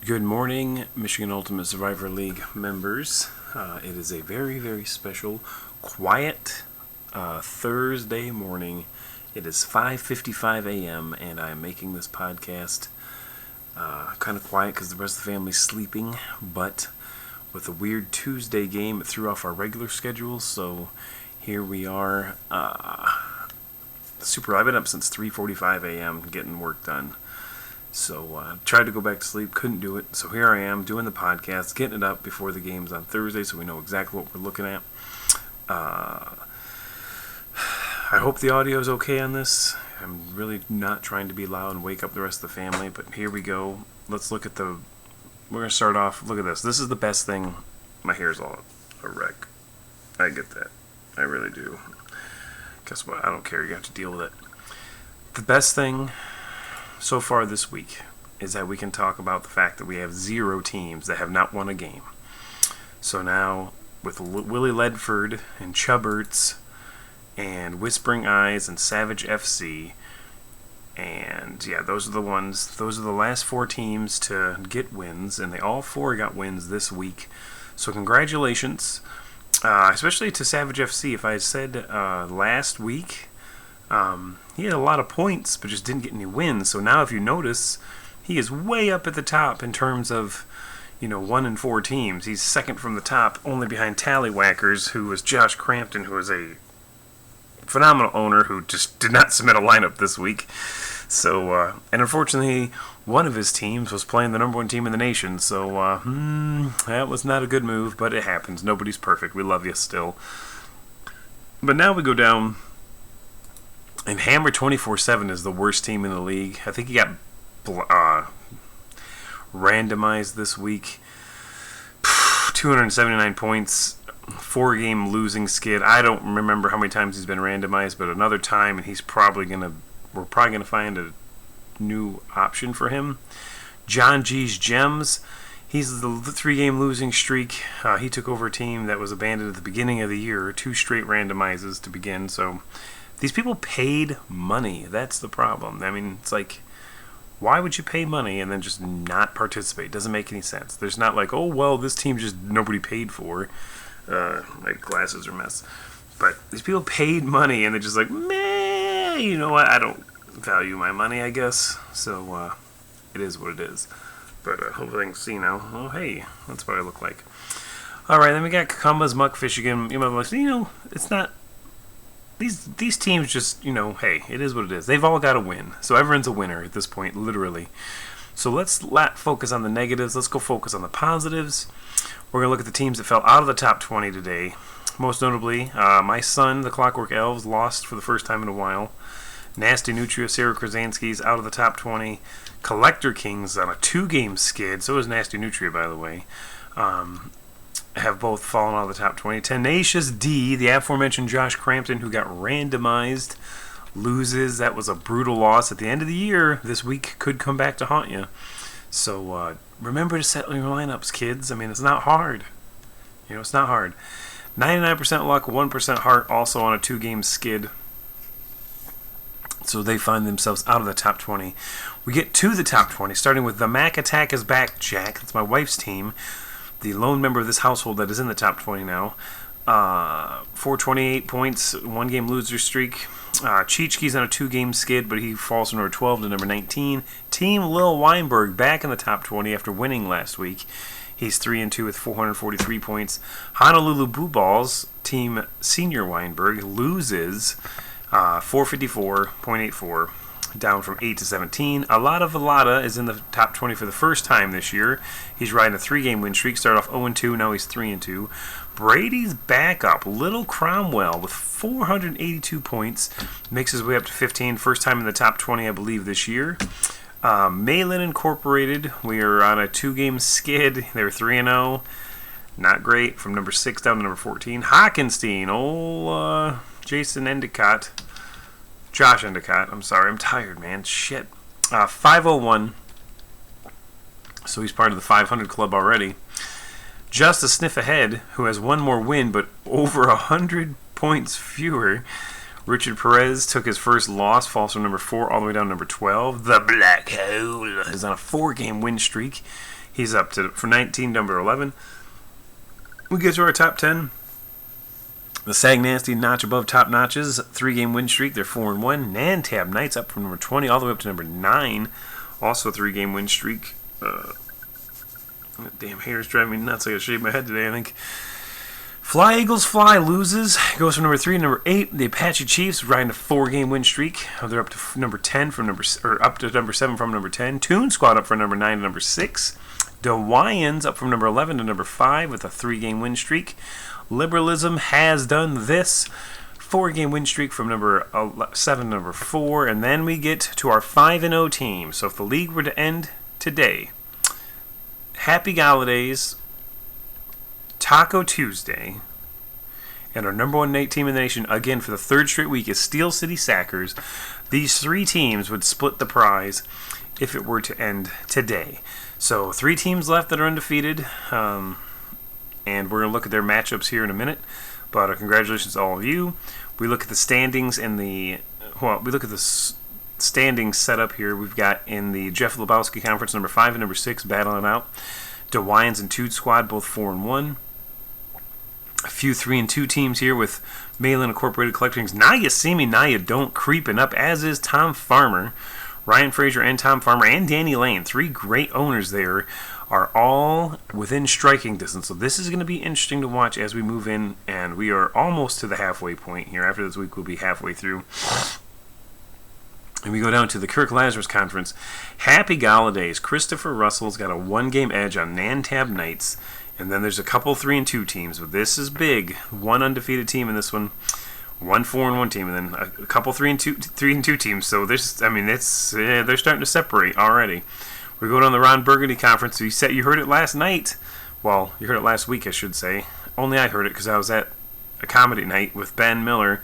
Good morning, Michigan Ultimate Survivor League members. It is a very, very special, quiet Thursday morning. It is 5:55 a.m. and I'm making this podcast kind of quiet because the rest of the family's sleeping. But with a weird Tuesday game, it threw off our regular schedule. So here we are. I've been up since 3:45 a.m. getting work done. So tried to go back to sleep, couldn't do it. So here I am doing the podcast, getting it up before the games on Thursday so we know exactly what we're looking at. I hope the audio is okay on this. I'm really not trying to be loud and wake up the rest of the family, but here we go. Let's look at we're going to start off. Look at this. This is the best thing. My hair's all a wreck. I get that. I really do. Guess what? I don't care. You have to deal with it. The best thing so far this week is that we can talk about the fact that we have 0 teams that have not won a game. So now, with Willie Ledford and Chubberts and Whispering Eyes and Savage FC, and yeah, those are the ones. Those are the last 4 teams to get wins, and they all 4 got wins this week. So congratulations, especially to Savage FC. If I had said last week, he had a lot of points, but just didn't get any wins. So now, if you notice, he is way up at the top in terms of, 1 and 4 teams. He's second from the top, only behind Tallywhackers, who was Josh Cramton, who is a phenomenal owner who just did not submit a lineup this week. So, and unfortunately, one of his teams was playing the number 1 team in the nation. So, that was not a good move, but it happens. Nobody's perfect. We love you still. But now we go down. And Hammer 24/7 is the worst team in the league. I think he got randomized this week. 279 points, 4-game losing skid. I don't remember how many times he's been randomized, but another time, and we're probably gonna find a new option for him. John G's Gems. He's the 3-game losing streak. He took over a team that was abandoned at the beginning of the year. 2 straight randomizes to begin. So these people paid money. That's the problem. I mean, it's like, why would you pay money and then just not participate? It doesn't make any sense. There's not like, oh, well, this team just nobody paid for. My glasses are a mess. But these people paid money and they're just like, meh, you know what? I don't value my money, I guess. So it is what it is. But hopefully I can see now. Oh, hey, that's what I look like. All right, then we got Kakumba's Muckfish again. It's not. These teams just, hey, it is what it is. They've all got to win. So everyone's a winner at this point, literally. So let's not focus on the negatives. Let's go focus on the positives. We're going to look at the teams that fell out of the top 20 today. Most notably, my son, the Clockwork Elves, lost for the first time in a while. Nasty Nutria, Sarah Krasinski's out of the top 20. Collector Kings on a 2-game skid. So is Nasty Nutria, by the way. Have both fallen out of the top 20. Tenacious D, the aforementioned Josh Crampton, who got randomized, loses. That was a brutal loss at the end of the year. This week could come back to haunt you. So remember to set your lineups, kids. I mean, it's not hard. It's not hard. 99% luck, 1% heart, also on a 2-game skid. So they find themselves out of the top 20. We get to the top 20, starting with the Mac Attack is Back, Jack. That's my wife's team. The lone member of this household that is in the top 20 now. 428 points, 1-game loser streak. Cheechke's on a 2-game skid, but he falls from number 12 to number 19. Team Lil Weinberg back in the top 20 after winning last week. He's 3-2 with 443 points. Honolulu Boo Balls, Team Senior Weinberg, loses 454.84. Down from 8 to 17. Alada Velada is in the top 20 for the first time this year. He's riding a 3-game win streak. Started off 0-2, now he's 3-2. Brady's backup, Little Cromwell, with 482 points, makes his way up to 15. First time in the top 20, I believe, this year. Malin Incorporated, we are on a 2-game skid. They're 3-0. Not great. From number 6 down to number 14. Hockenstein, old Jason Endicott. Josh Endicott, I'm sorry, I'm tired, man. Shit. 501. So he's part of the 500 club already. Just a sniff ahead, who has one more win, but over 100 points fewer. Richard Perez took his first loss, falls from number 4 all the way down to number 12. The Black Hole is on a 4-game win streak. He's up to for 19, number 11. We get to our top 10. The Sag Nasty notch above top notches, 3-game win streak. They're 4-1. Nantab Knights up from number 20 all the way up to number 9. Also a 3-game win streak. Damn hair's driving me nuts. I gotta shave my head today, I think. Fly Eagles Fly loses, goes from number 3 to number 8. The Apache Chiefs riding a 4-game win streak. They're up to number 10 from up to number 7 from number 10. Toon Squad up from number 9 to number 6. Dewayans up from number 11 to number 5 with a 3-game win streak. Liberalism has done this. 4-game win streak from number 7 to number 4. And then we get to our 5-0 team. So if the league were to end today, Happy Holidays, Taco Tuesday, and our number 1 team in the nation, again for the 3rd straight week, is Steel City Sackers. These 3 teams would split the prize if it were to end today. So 3 teams left that are undefeated, and we're going to look at their matchups here in a minute. But congratulations to all of you. We look at the standings in the standings set up here. We've got in the Jeff Lebowski Conference number 5 and number 6 battling out. Dewayans and Toot Squad both 4-1. A few 3-2 teams here with Malin Incorporated Collectings. Now You See Me, Now You Don't creeping up, as is Tom Farmer. Ryan Frazier and Tom Farmer and Danny Lane, 3 great owners there, are all within striking distance. So this is going to be interesting to watch as we move in, and we are almost to the halfway point here. After this week, we'll be halfway through. And we go down to the Kirk Lazarus Conference. Happy Holidays. Christopher Russell's got a 1-game edge on Nantab Knights. And then there's a couple 3-2 teams, but this is big. 1 undefeated team in this one, 1 4-1 team, and then a couple 3-2 teams. So this, I mean, it's they're starting to separate already. We go down the Ron Burgundy Conference. You heard it last night. Well, you heard it last week, I should say. Only I heard it because I was at a comedy night with Ben Miller.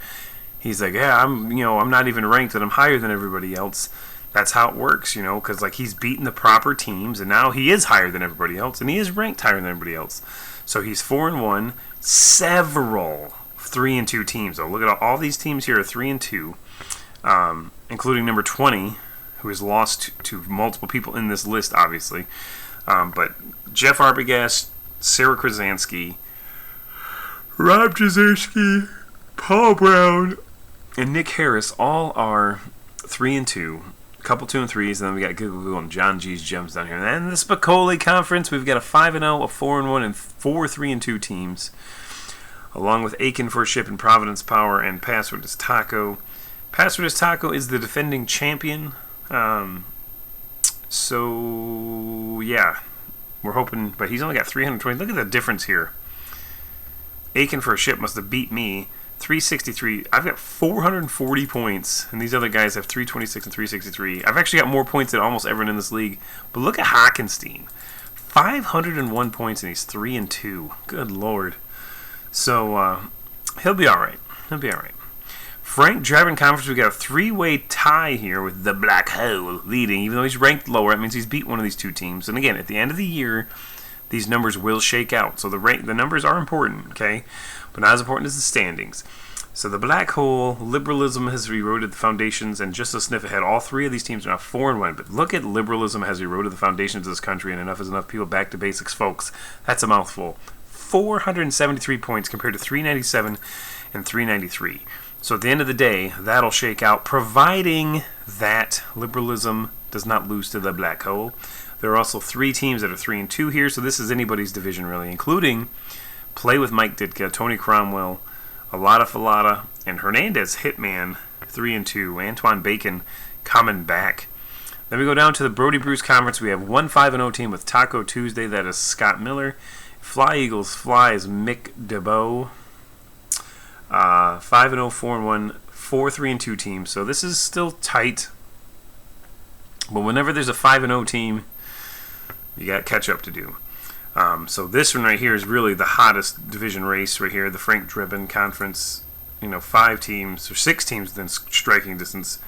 He's like, yeah, I'm not even ranked, and I'm higher than everybody else. That's how it works, because like he's beaten the proper teams, and now he is higher than everybody else, and he is ranked higher than everybody else. So he's 4-1. Several 3-2 teams. So look at all these teams here are 3-2, including number 20, who has lost to multiple people in this list, obviously. But Jeff Arbogast, Sarah Krasansky, Rob Jazerski, Paul Brown, and Nick Harris all are 3-2. Couple 2-3s, and then we got Google and John G's Gems down here. And then the Spicoli Conference, we've got a 5-0, a 4-1, and 4 3-2 teams, along with Aiken for Ship and Providence Power and Password is Taco. Password is Taco is the defending champion. So yeah, we're hoping, but he's only got 320. Look at the difference here. Aiken for a Ship must have beat me. 363. I've got 440 points, and these other guys have 326 and 363. I've actually got more points than almost everyone in this league. But look at Hockenstein. 501 points, and he's 3-2. Good Lord. So, he'll be alright. Frank Driving Conference, we got a 3-way tie here with the Black Hole leading. Even though he's ranked lower, that means he's beat one of these 2 teams. And again, at the end of the year, these numbers will shake out. So the numbers are important, okay? But not as important as the standings. So the Black Hole, liberalism has eroded the foundations, and just a sniff ahead, all 3 of these teams are now 4-1. But look at liberalism has eroded the foundations of this country, and enough is enough. People, back to basics, folks. That's a mouthful. 473 points compared to 397 and 393. So at the end of the day, that'll shake out, providing that liberalism does not lose to the Black Hole. There are also 3 teams that are 3-2 here, so this is anybody's division really, including Play with Mike Ditka, Tony Cromwell, Alada Falada, and Hernandez Hitman, 3-2. Antoine Bacon coming back. Then we go down to the Brody Bruce Conference. We have 1 5-0 team with Taco Tuesday. That is Scott Miller. Fly Eagles Fly is Mick DeBow. 5-0, 4-1, 4 3-2 teams. So this is still tight. But whenever there's a 5-0 team, you got catch up to do. So this one right here is really the hottest division race right here. The Frank Driven Conference, 5 teams or 6 teams within striking distance.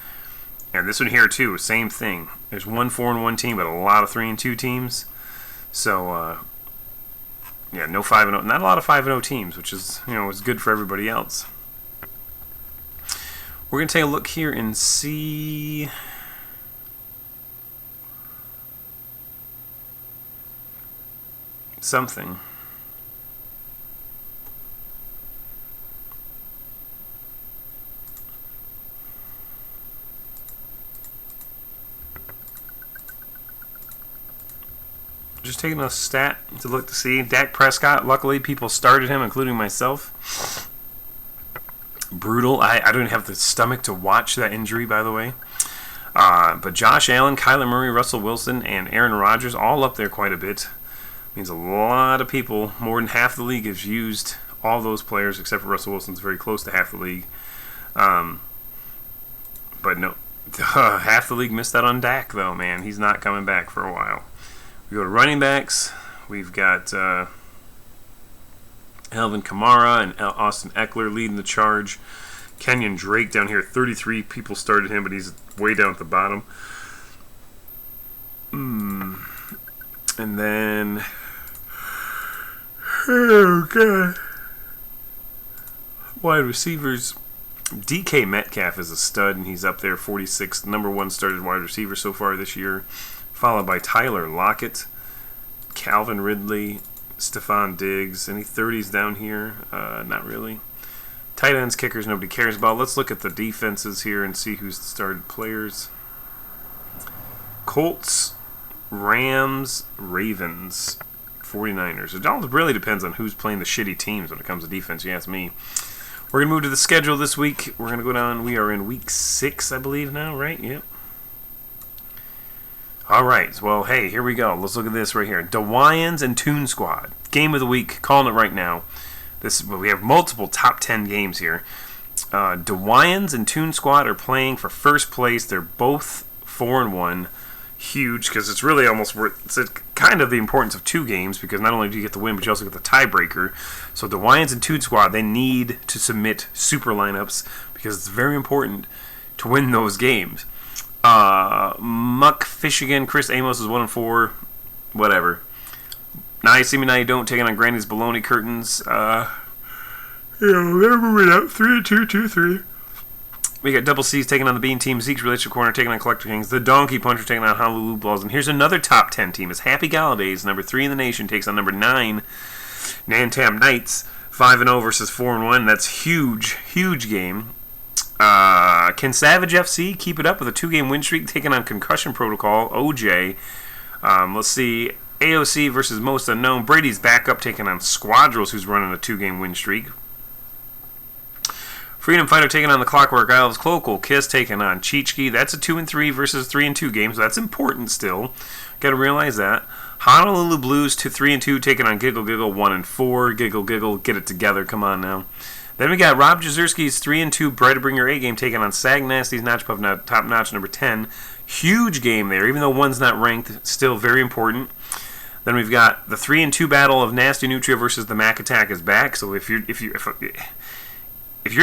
And this one here too, same thing. There's 1 4-1 team, but a lot of 3-2 teams. So yeah, no 5-0, not a lot of 5-0 teams, which is is good for everybody else. We're going to take a look here and see... something. Just taking a stat to look to see. Dak Prescott, luckily people started him, including myself. Brutal. I don't have the stomach to watch that injury, by the way. But Josh Allen, Kyler Murray, Russell Wilson, and Aaron Rodgers all up there quite a bit. Means a lot of people, more than half the league, has used all those players, except for Russell Wilson's very close to half the league. But no, half the league missed out on Dak, though, man. He's not coming back for a while. We go to running backs. We've got Alvin Kamara and Austin Eckler leading the charge. Kenyon Drake down here, 33 people started him, but he's way down at the bottom. And then... oh, God. Wide receivers. DK Metcalf is a stud, and he's up there, 46th, number one started wide receiver so far this year. Followed by Tyler Lockett, Calvin Ridley, Stephon Diggs. Any 30s down here? Not really. Tight ends, kickers, nobody cares about. Let's look at the defenses here and see who's the started players. Colts, Rams, Ravens, 49ers. It all really depends on who's playing the shitty teams when it comes to defense, you ask me. We're going to move to the schedule this week. We're going to go down. We are in week 6, I believe now, right? Yep. All right. Well, hey, here we go. Let's look at this right here. DeWians and Toon Squad. Game of the week. Calling it right now. We have multiple top 10 games here. DeWians and Toon Squad are playing for first place. They're both 4-1. Huge, because it's really almost worth... it's kind of the importance of 2 games, because not only do you get the win, but you also get the tiebreaker. So DeWians and Toon Squad, they need to submit super lineups, because it's very important to win those games. Muck Fishigan, Chris Amos is 1-4. Whatever. Now you see me, now you don't. Taking on Granny's Baloney Curtains. They're moving up 3-2, 2-3. We got Double C's taking on the Bean Team. Zeke's Relationship Corner taking on Collector Kings. The Donkey Puncher taking on Honolulu Balls. And here's another top 10 team. It's Happy Galladay, number 3 in the nation, takes on number 9, Nantam Knights. 5-0 versus 4-1. That's huge, huge game. Can Savage FC keep it up with a 2-game win streak, taking on Concussion Protocol, OJ? Let's see. AOC versus Most Unknown. Brady's backup taking on Squadrels, who's running a 2-game win streak. Freedom Fighter taking on the Clockwork Isles. Cloakle Kiss taking on Cheechki. That's a 2-3 versus 3-2 game, so that's important still. Got to realize that. Honolulu Blues to 3-2 taking on Giggle Giggle 1-4. Giggle Giggle, get it together. Come on now. Then we got Rob Jazerski's 3-2 Bright to Bring Your A game taking on Sag Nasty's Notch Puff Top Notch number 10. Huge game there, even though one's not ranked, still very important. Then we've got the 3-2 battle of Nasty Nutria versus the Mac Attack is back. So if you're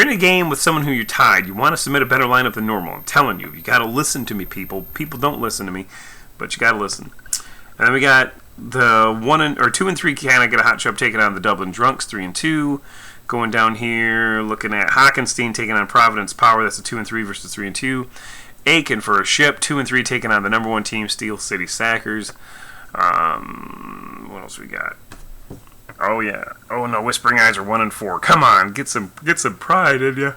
in a game with someone who you're tied, you want to submit a better lineup than normal. I'm telling you, you got to listen to me, people. People don't listen to me, but you got to listen. And then we got the 2-3 kind of get a hot shove taking on the Dublin Drunks 3-2. Going down here, looking at Hockenstein taking on Providence Power. That's a 2-3 versus 3-2. Aiken for a ship, 2-3 taking on the number 1 team, Steel City Sackers. What else we got? Oh yeah. Oh no, Whispering Eyes are 1-4. Come on, get some pride in you.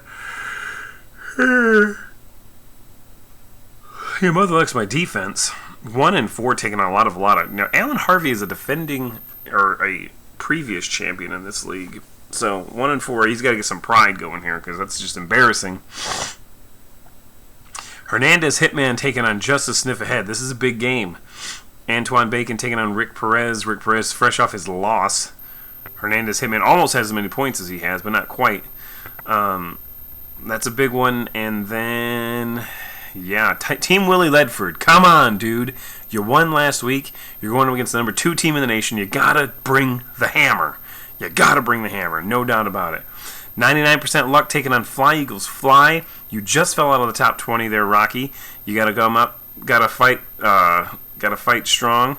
Your mother likes my defense. 1-4 taking on a lot of. Now Alan Harvey is a defending or a previous champion in this league. So 1-4, he's got to get some pride going here because that's just embarrassing. Hernandez Hitman taking on Justice Sniff Ahead. This is a big game. Antoine Bacon taking on Rick Perez. Rick Perez fresh off his loss. Hernandez Hitman almost has as many points as he has, but not quite. That's a big one. And then, yeah, Team Willie Ledford. Come on, dude. You won last week. You're going against the number 2 team in the nation. You got to bring the hammer. You got to bring the hammer. No doubt about it. 99% luck taking on Fly Eagles Fly. You just fell out of the top 20 there, Rocky. You got to come up. Got to fight. Got to fight strong.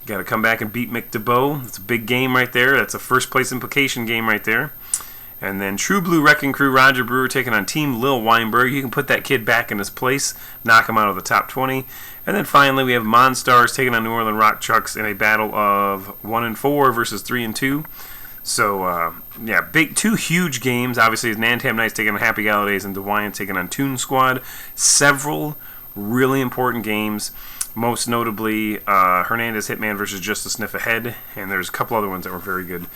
You got to come back and beat Mick DeBow. It's a big game right there. That's a first place implication game right there. And then True Blue Wrecking Crew, Roger Brewer taking on Team Lil Weinberg. You can put that kid back in his place, knock him out of the top 20. And then finally we have Monstars taking on New Orleans Rock Chucks in a battle of 1-4 versus 3-2. So, two huge games. Obviously, Nantam Knights taking on Happy Holidays and DeWine taking on Toon Squad. Several really important games. Most notably, Hernandez Hitman versus Just a Sniff Ahead. And there's a couple other ones that were very good.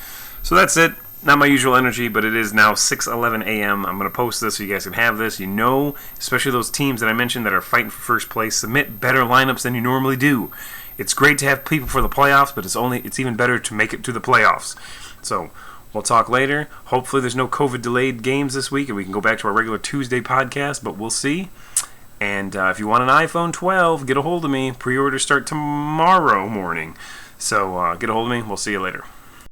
So that's it. Not my usual energy, but it is now 6:11 a.m. I'm going to post this so you guys can have this. You know, especially those teams that I mentioned that are fighting for first place, submit better lineups than you normally do. It's great to have people for the playoffs, but it's even better to make it to the playoffs. So we'll talk later. Hopefully there's no COVID-delayed games this week, and we can go back to our regular Tuesday podcast, but we'll see. And if you want an iPhone 12, get a hold of me. Pre-orders start tomorrow morning. So get a hold of me. We'll see you later.